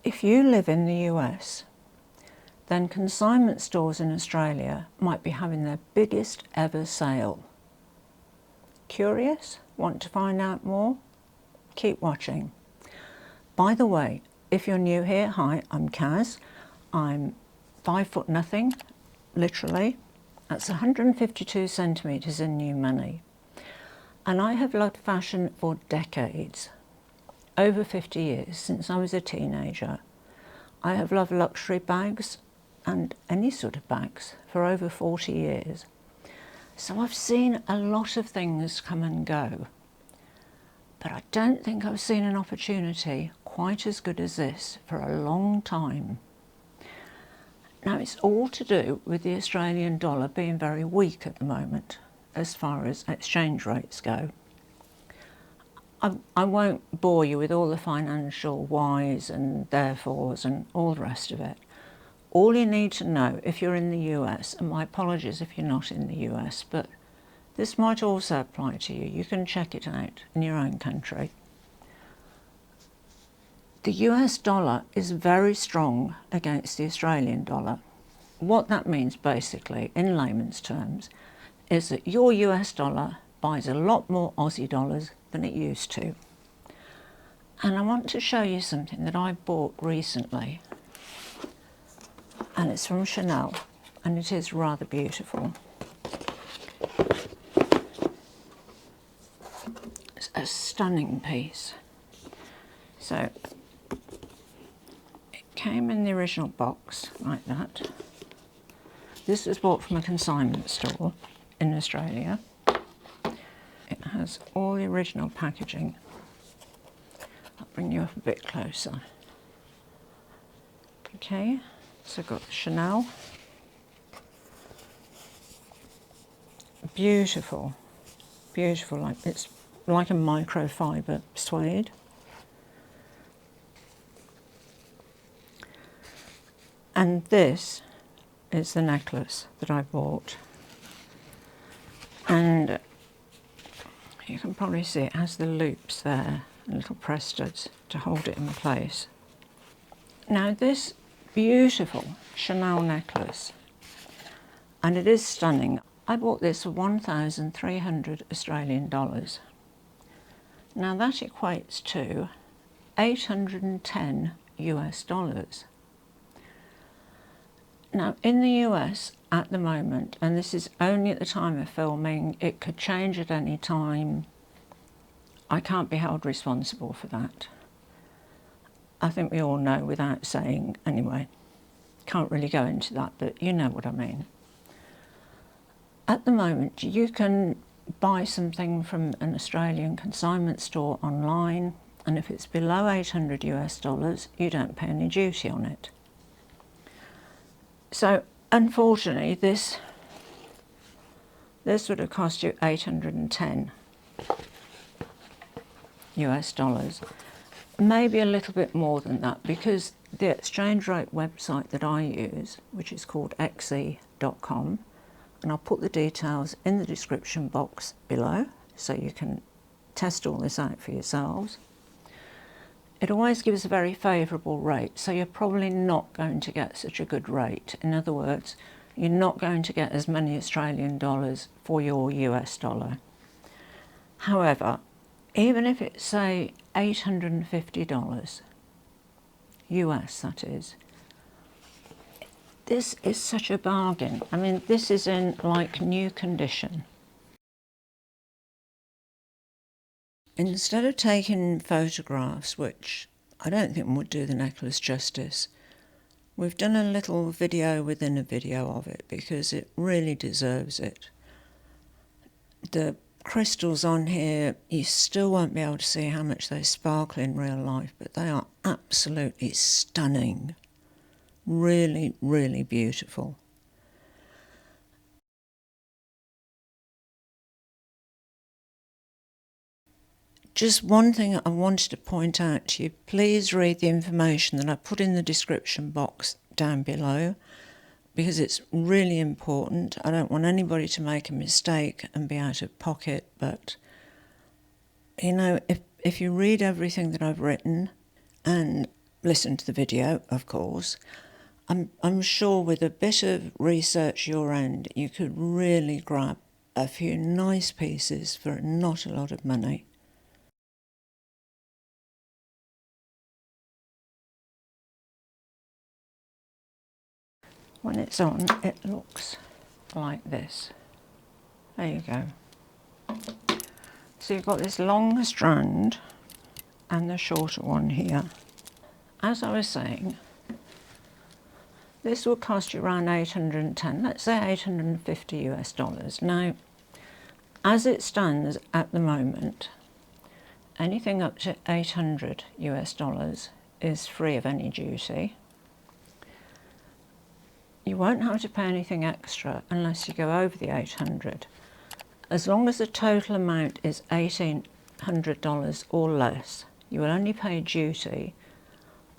If you live in the US, then consignment stores in Australia might be having their biggest ever sale. Curious? Want to find out more? Keep watching. By the way, if you're new here, hi, I'm Kaz. I'm 5 foot nothing, literally. That's 152 centimetres in new money. And I have loved fashion for decades. Over 50 years, since I was a teenager. I have loved luxury bags and any sort of bags for over 40 years. So I've seen a lot of things come and go. But I don't think I've seen an opportunity quite as good as this for a long time. Now it's all to do with the Australian dollar being very weak at the moment as far as exchange rates go. I won't bore you with all the financial whys and therefores and all the rest of it. All you need to know if you're in the US, and my apologies if you're not in the US, but this might also apply to you. You can check it out in your own country. The US dollar is very strong against the Australian dollar. What that means basically, in layman's terms, is that your US dollar buys a lot more Aussie dollars than it used to. And I want to show you something that I bought recently. And it's from Chanel, and it is rather beautiful. It's a stunning piece. So, it came in the original box, like that. This was bought from a consignment store in Australia. It has all the original packaging. I'll bring you up a bit closer. Okay, so I've got the Chanel. Beautiful, beautiful, like it's like a microfiber suede. And this is the necklace that I bought. And you can probably see it has the loops there, little press studs to hold it in place. Now this beautiful Chanel necklace, and it is stunning. I bought this for 1,300 Australian dollars. Now that equates to 810 US dollars. Now in the US at the moment, and this is only at the time of filming, it could change at any time. I can't be held responsible for that. I think we all know without saying anyway. Can't really go into that, but you know what I mean. At the moment, you can buy something from an Australian consignment store online, and if it's below 800 US dollars, you don't pay any duty on it. So, unfortunately, this would have cost you 810 US dollars. Maybe a little bit more than that, because the exchange rate website that I use, which is called xe.com, and I'll put the details in the description box below so you can test all this out for yourselves. It always gives a very favourable rate, so you're probably not going to get such a good rate. In other words, you're not going to get as many Australian dollars for your US dollar. However, even if it's, say, $850, US that is, this is such a bargain. I mean, this is in like new condition. Instead of taking photographs, which I don't think would do the necklace justice, we've done a little video within a video of it because it really deserves it. The crystals on here, you still won't be able to see how much they sparkle in real life, but they are absolutely stunning. Really, really beautiful. Just one thing I wanted to point out to you, please read the information that I put in the description box down below, because it's really important. I don't want anybody to make a mistake and be out of pocket, but you know, if you read everything that I've written and listen to the video, of course. I'm sure with a bit of research your end, you could really grab a few nice pieces for not a lot of money. When it's on, it looks like this. There you go. So you've got this long strand and the shorter one here. As I was saying, this will cost you around 810, let's say 850 US dollars. Now, as it stands at the moment, anything up to 800 US dollars is free of any duty. You won't have to pay anything extra unless you go over the 800. As long as the total amount is $1,800 or less, you will only pay duty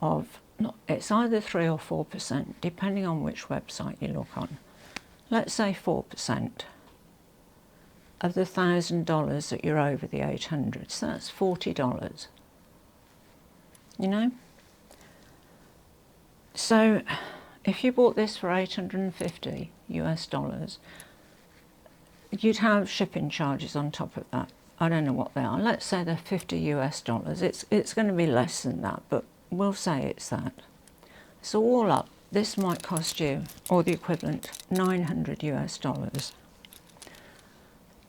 of, it's either 3 or 4%, depending on which website you look on. Let's say 4% of the $1,000 that you're over the 800, so that's $40. You know? So if you bought this for 850 US dollars, you'd have shipping charges on top of that. I don't know what they are. Let's say they're 50 US dollars. It's going to be less than that, but we'll say it's that. So all up, this might cost you, or the equivalent, 900 US dollars.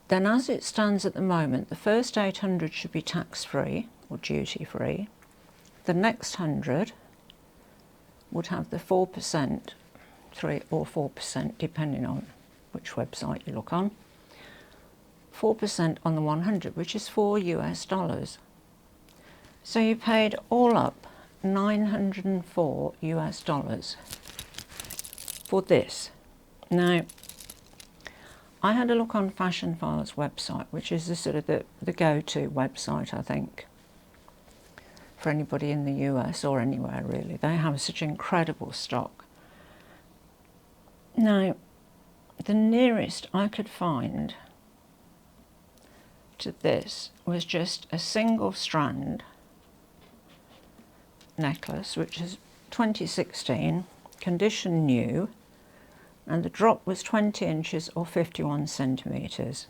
Then as it stands at the moment, the first 800 should be tax-free or duty-free. The next 100 would have the 4%, 3 or 4%, depending on which website you look on. 4% on the 100, which is 4 US dollars. So you paid all up 904 US dollars for this. Now, I had a look on Fashion Files website, which is the sort of the go-to website, I think, for anybody in the US or anywhere really. They have such incredible stock. Now, the nearest I could find to this was just a single strand necklace, which is 2016, condition new, and the drop was 20 inches or 51 centimetres.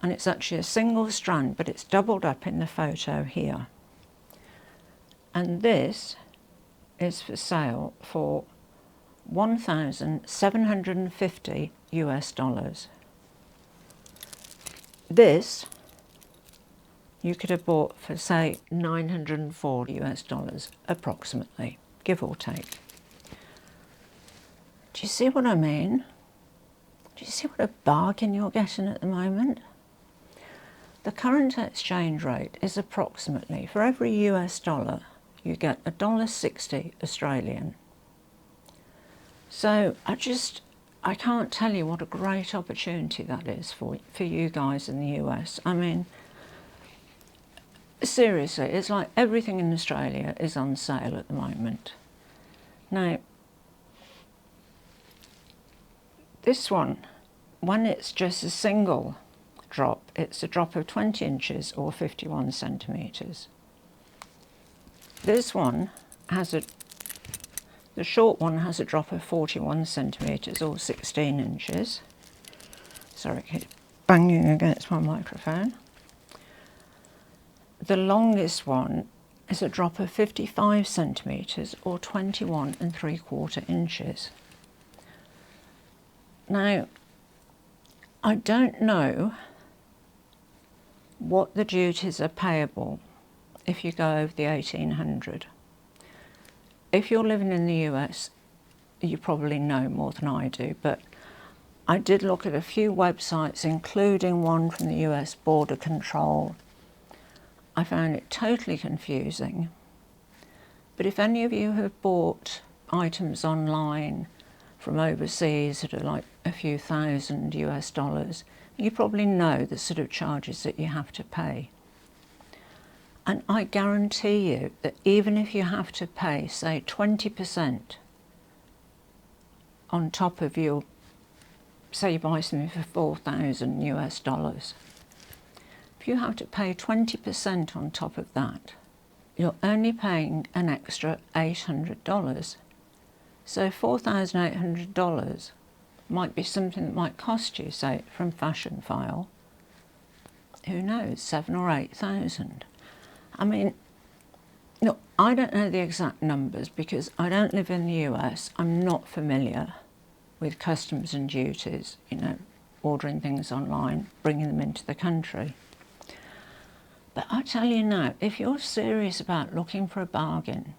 And it's actually a single strand, but it's doubled up in the photo here. And this is for sale for 1,750 US dollars. This you could have bought for, say, 904 US dollars, approximately, give or take. Do you see what I mean? Do you see what a bargain you're getting at the moment? The current exchange rate is approximately, for every US dollar, you get $1.60 Australian. So I can't tell you what a great opportunity that is for you guys in the US. I mean, seriously, it's like everything in Australia is on sale at the moment. Now, this one, when it's just a single drop, it's a drop of 20 inches or 51 centimetres. This one has the short one has a drop of 41 centimetres or 16 inches. Sorry, I keep banging against my microphone. The longest one is a drop of 55 centimetres or 21 3/4 inches. Now, I don't know what the duties are payable if you go over the 1800. If you're living in the US, you probably know more than I do, but I did look at a few websites, including one from the US Border Control. I found it totally confusing. But if any of you have bought items online from overseas that are like a few thousand US dollars, you probably know the sort of charges that you have to pay. And I guarantee you that even if you have to pay, say, 20% on top of your, say you buy something for 4,000 US dollars, if you have to pay 20% on top of that, you're only paying an extra $800. So $4,800 might be something that might cost you, say, from Fashion File, who knows, 7,000 or 8,000. I mean, look, I don't know the exact numbers because I don't live in the US. I'm not familiar with customs and duties, you know, ordering things online, bringing them into the country. But I tell you now, if you're serious about looking for a bargain,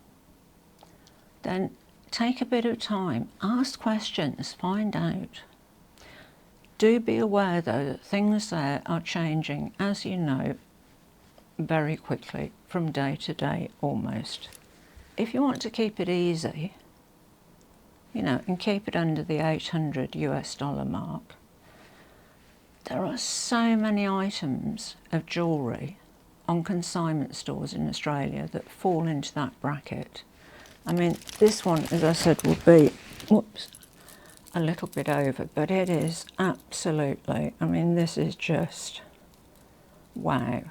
then take a bit of time, ask questions, find out. Do be aware though that things there are changing, as you know, very quickly, from day to day almost. If you want to keep it easy, you know, and keep it under the $800 mark, there are so many items of jewellery on consignment stores in Australia that fall into that bracket. I mean, this one, as I said, will be, whoops, a little bit over, but it is absolutely, I mean, this is just, wow.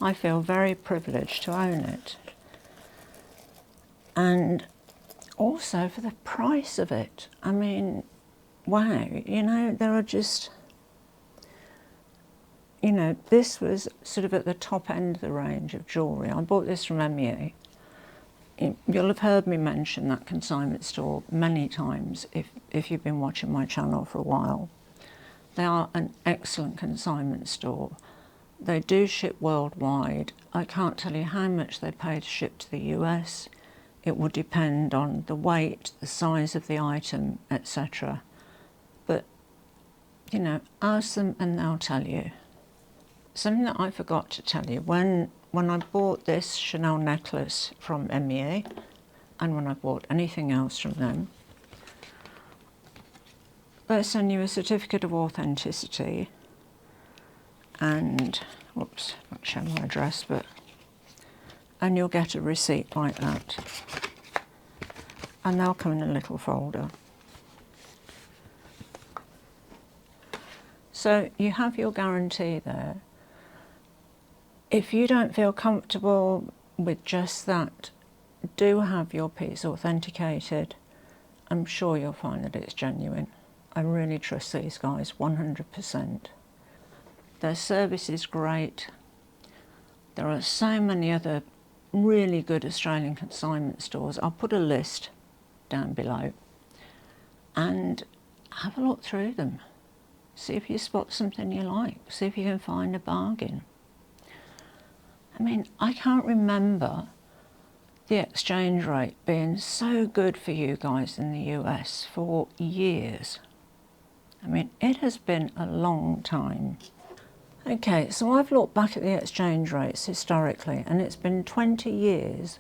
I feel very privileged to own it. And also for the price of it. I mean, wow, you know, there are just, you know, this was sort of at the top end of the range of jewellery. I bought this from MEA. You'll have heard me mention that consignment store many times if you've been watching my channel for a while. They are an excellent consignment store. They do ship worldwide. I can't tell you how much they pay to ship to the US. It would depend on the weight, the size of the item, etc. But, you know, ask them and they'll tell you. Something that I forgot to tell you, when I bought this Chanel necklace from MEA, and when I bought anything else from them, they send you a certificate of authenticity and, whoops, not showing my address, but, and you'll get a receipt like that. And they'll come in a little folder. So you have your guarantee there. If you don't feel comfortable with just that, do have your piece authenticated. I'm sure you'll find that it's genuine. I really trust these guys 100%. Their service is great. There are so many other really good Australian consignment stores. I'll put a list down below and have a look through them. See if you spot something you like. See if you can find a bargain. I mean, I can't remember the exchange rate being so good for you guys in the US for years. I mean, it has been a long time. Okay, so I've looked back at the exchange rates historically, and it's been 20 years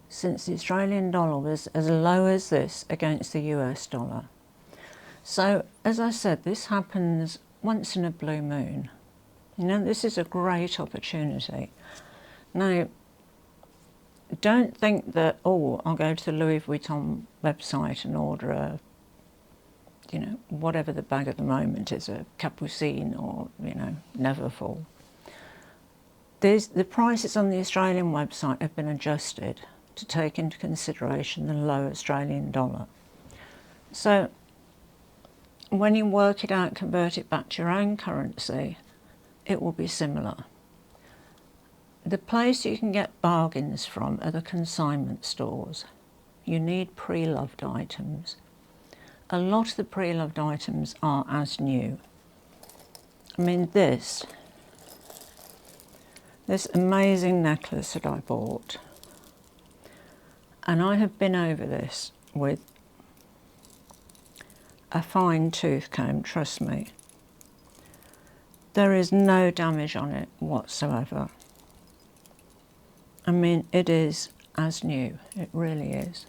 since the Australian dollar was as low as this against the US dollar. So, as I said, this happens once in a blue moon. You know, this is a great opportunity. Now, don't think that, oh, I'll go to the Louis Vuitton website and order a, you know, whatever the bag at the moment is, a Capucine or, you know, Neverfull. The prices on the Australian website have been adjusted to take into consideration the low Australian dollar. So, when you work it out, convert it back to your own currency, it will be similar. The place you can get bargains from are the consignment stores. You need pre-loved items. A lot of the pre-loved items are as new. I mean, this amazing necklace that I bought, and I have been over this with a fine tooth comb, trust me. There is no damage on it whatsoever. I mean, it is as new, it really is.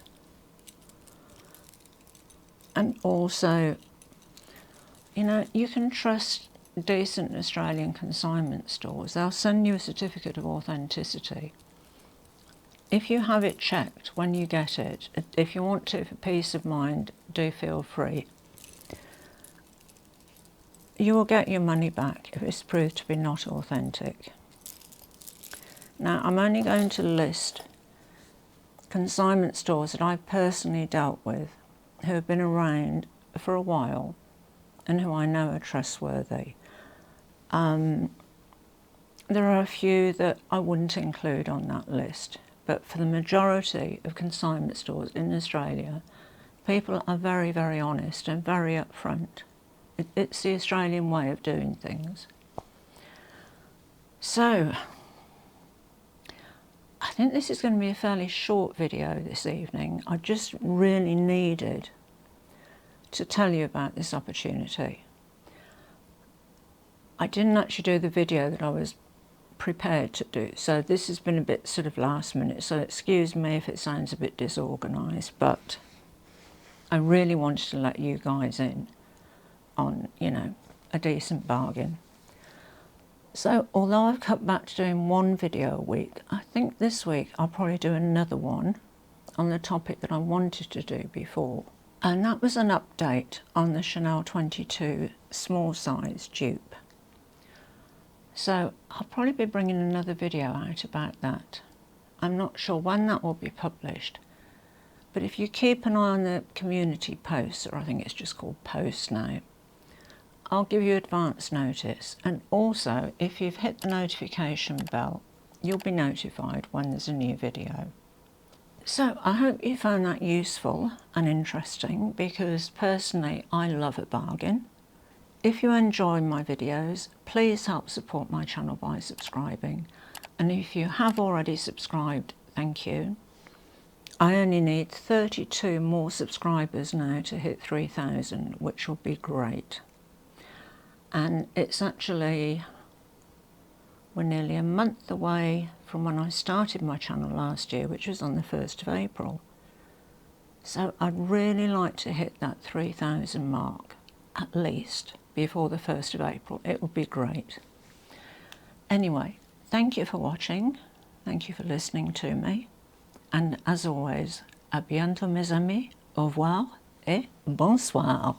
And also, you know, you can trust decent Australian consignment stores. They'll send you a certificate of authenticity. If you have it checked when you get it, if you want to for peace of mind, do feel free. You will get your money back if it's proved to be not authentic. Now, I'm only going to list consignment stores that I've personally dealt with, who have been around for a while and who I know are trustworthy. There are a few that I wouldn't include on that list, but for the majority of consignment stores in Australia, people are very, very honest and very upfront. It's the Australian way of doing things. So, I think this is going to be a fairly short video this evening. I just really needed to tell you about this opportunity. I didn't actually do the video that I was prepared to do, so this has been a bit sort of last minute, so excuse me if it sounds a bit disorganised, but I really wanted to let you guys in on, you know, a decent bargain. So although I've cut back to doing one video a week, I think this week I'll probably do another one on the topic that I wanted to do before, and that was an update on the Chanel 22 small size dupe. So I'll probably be bringing another video out about that. I'm not sure when that will be published, but if you keep an eye on the community posts, or I think it's just called posts now, I'll give you advance notice. And also, if you've hit the notification bell, you'll be notified when there's a new video. So I hope you found that useful and interesting, because personally I love a bargain. If you enjoy my videos, please help support my channel by subscribing. And if you have already subscribed, thank you. I only need 32 more subscribers now to hit 3,000, which will be great. And it's actually, we're nearly a month away from when I started my channel last year, which was on the 1st of April. So I'd really like to hit that 3,000 mark, at least, before the 1st of April. It would be great. Anyway, thank you for watching. Thank you for listening to me. And as always, à bientôt mes amis, au revoir et bonsoir.